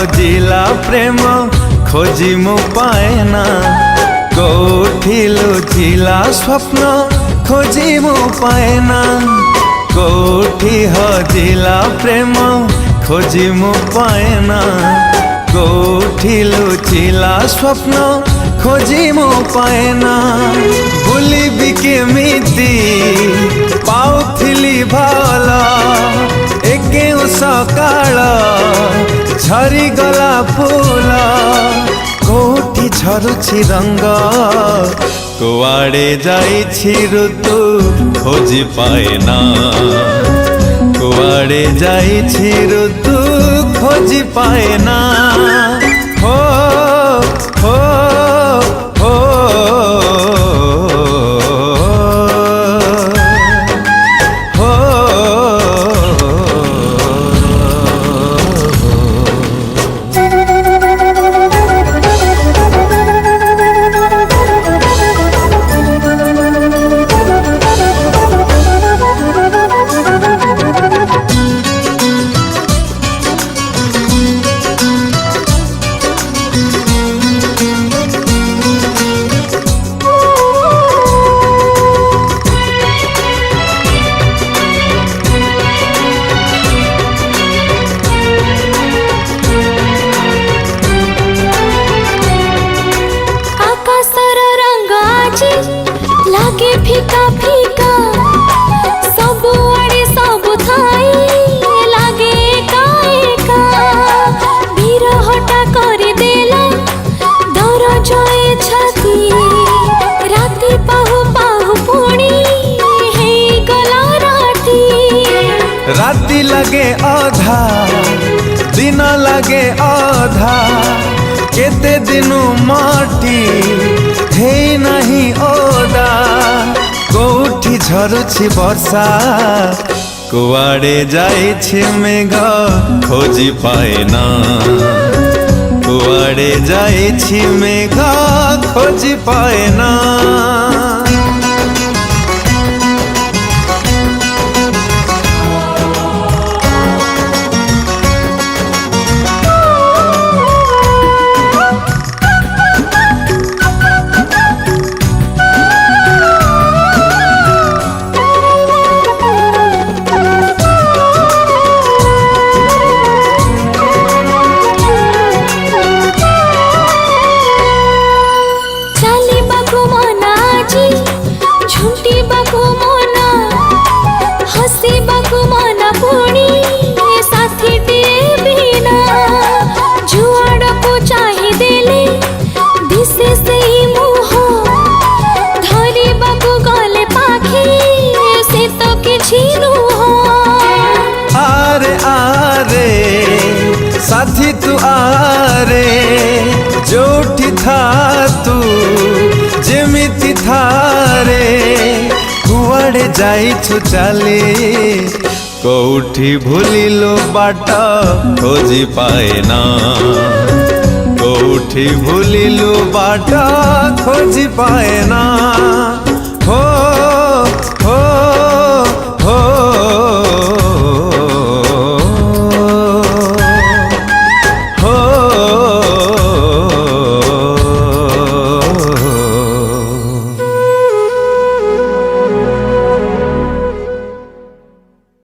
हजिला प्रेम खोजी मु पाएना, कोठी लुचिला स्वप्न खोजी मु पाएना, कोठी हजिला प्रेम खोजी मु पाएना, कोठी लुचिला स्वप्न खोजी मु पाएना। भूली भी केमिति पाउथिली भला एके सकाळ झरी गला फूल, कोठी झरुछि रंग कुआड़े जाइछि ऋतु खोजी पाएना, कुआड़े जाइछि ऋतु खोजी पाएना। हो हो हो लागे फीका फीका सब आड़े सब थाई लागे एका एका बिरहटा कर देला दर जए छाती राती पाहु पाहु पुणी हे गला राती। राती लगे आधा दिन लगे आधा, केते दिनु माटी हे नहीं ओदा, कोठी झरुछि वर्षा कुआड़े जाइछि मेघ खोजी पाएना, कुआड़े जाइछि मेघ खोजी पाएना। आरे आरे साथी तू आरे, जोठी था तू जेमिति थारे, कुआड़े जाइछु चाली कोठी भूलिलो बाट खोजी पाएना, कोठी भूलिलो बाट खोजी पाएना।